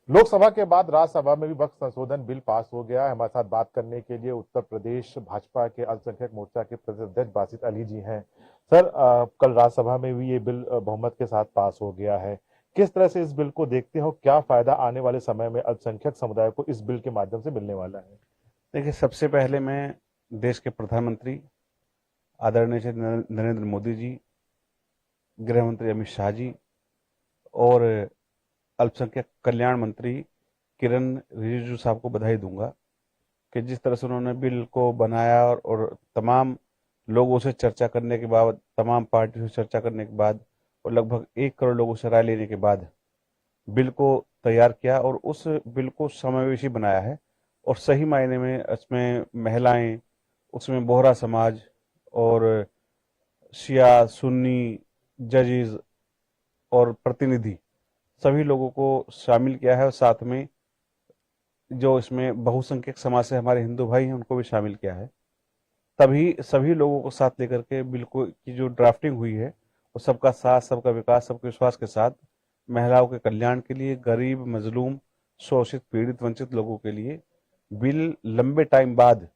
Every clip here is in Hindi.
लोकसभा के बाद राज्यसभा में भी वक्फ संशोधन बिल पास हो गया है। हमारे साथ बात करने के लिए उत्तर प्रदेश भाजपा के अल्पसंख्यक मोर्चा के प्रदेश अध्यक्ष बासित अली जी हैं। सर, कल राज्यसभा में भी ये बिल बहुमत के साथ पास हो गया है। किस तरह से इस बिल को देखते हो? क्या फायदा आने वाले समय में अल्पसंख्यक समुदाय को इस बिल के माध्यम से मिलने वाला है? देखिए, सबसे पहले मैं देश के प्रधानमंत्री आदरणीय श्री नरेंद्र मोदी जी, गृह मंत्री अमित शाह जी और अल्पसंख्यक कल्याण मंत्री किरण रिजिजू साहब को बधाई दूंगा कि जिस तरह से उन्होंने बिल को बनाया और तमाम लोगों से चर्चा करने के बाद, तमाम पार्टियों से चर्चा करने के बाद और लगभग 1 करोड़ लोगों से राय लेने के बाद बिल को तैयार किया और उस बिल को समावेशी बनाया है। और सही मायने में इसमें महिलाएं, उसमें बोहरा समाज और शिया सुन्नी जजेस और प्रतिनिधि सभी लोगों को शामिल किया है और साथ में जो इसमें बहुसंख्यक समाज से हमारे हिंदू भाई हैं उनको भी शामिल किया है। तभी सभी लोगों को साथ लेकर के बिल को की जो ड्राफ्टिंग हुई है वो सबका साथ, सबका विकास, सबके विश्वास के साथ महिलाओं के कल्याण के लिए, गरीब, मजलूम, शोषित, पीड़ित, वंचित लोगों के लिए बिल लंबे टाइम बाद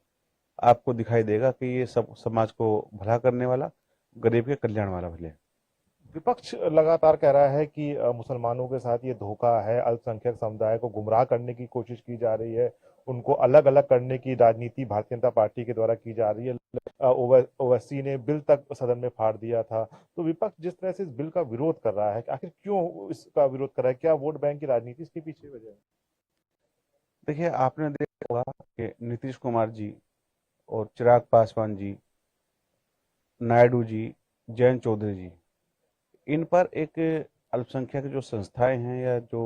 आपको दिखाई देगा कि ये सब समाज को भला करने वाला, गरीब के कल्याण वाला भले है। विपक्ष लगातार कह रहा है कि मुसलमानों के साथ ये धोखा है, अल्पसंख्यक समुदाय को गुमराह करने की कोशिश की जा रही है, उनको अलग अलग करने की राजनीति भारतीय जनता पार्टी के द्वारा की जा रही है। ओवैसी ने बिल तक सदन में फाड़ दिया था। तो विपक्ष जिस तरह से इस बिल का विरोध कर रहा है, आखिर क्यों इसका विरोध कर रहा है? क्या वोट बैंक की राजनीति इसके पीछे वजह है? देखिए, आपने देखा होगा कि नीतीश कुमार जी और चिराग पासवान जी, नायडू जी, जयंत चौधरी जी, इन पर एक अल्पसंख्यक जो संस्थाएं हैं या जो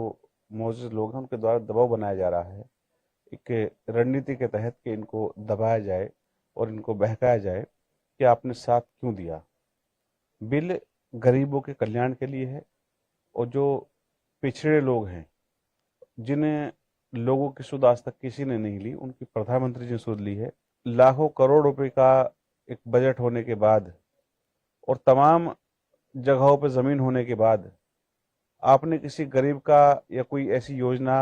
मौजूद लोग हैं उनके द्वारा दबाव बनाया जा रहा है, एक रणनीति के तहत कि इनको दबाया जाए और इनको बहकाया जाए कि आपने साथ क्यों दिया। बिल गरीबों के कल्याण के लिए है और जो पिछड़े लोग हैं, जिन्हें लोगों की सुध आज तक किसी ने नहीं ली, उनकी प्रधानमंत्री जी ने सुध ली है। लाखों करोड़ रुपए का एक बजट होने के बाद और तमाम जगहों पर जमीन होने के बाद आपने किसी गरीब का या कोई ऐसी योजना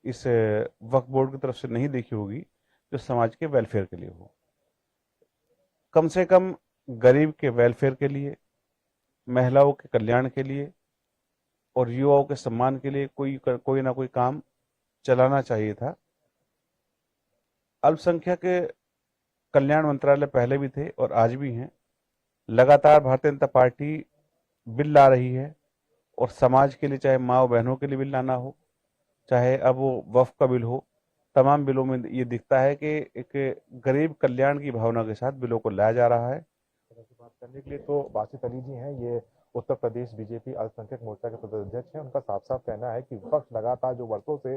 इस वक्फ बोर्ड की तरफ से नहीं देखी होगी जो समाज के वेलफेयर के लिए हो। कम से कम गरीब के वेलफेयर के लिए, महिलाओं के कल्याण के लिए और युवाओं के सम्मान के लिए कोई ना कोई काम चलाना चाहिए था। अल्पसंख्यक कल्याण मंत्रालय पहले भी थे और आज भी हैं। लगातार भारतीय जनता पार्टी बिल ला रही है और समाज के लिए, चाहे माँ बहनों के लिए बिल लाना हो, चाहे अब वो वक्फ का बिल हो, तमाम बिलों में ये दिखता है कि एक गरीब कल्याण की भावना के साथ बिलों को लाया जा रहा है। तरह से बात करने के लिए तो बासित अली जी हैं, ये उत्तर प्रदेश बीजेपी अल्पसंख्यक मोर्चा के प्रदेश अध्यक्ष हैं। उनका साफ साफ कहना है कि विपक्ष लगातार जो वर्षों से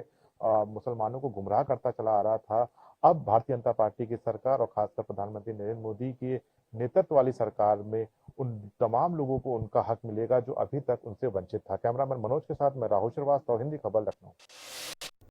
मुसलमानों को गुमराह करता चला आ रहा था, अब भारतीय जनता पार्टी की सरकार और खासकर प्रधानमंत्री नरेंद्र मोदी के नेतृत्व वाली सरकार में उन तमाम लोगों को उनका हक मिलेगा जो अभी तक उनसे वंचित था। कैमरामैन मनोज के साथ मैं राहुल श्रीवास्तव, हिंदी खबर, लखनऊ।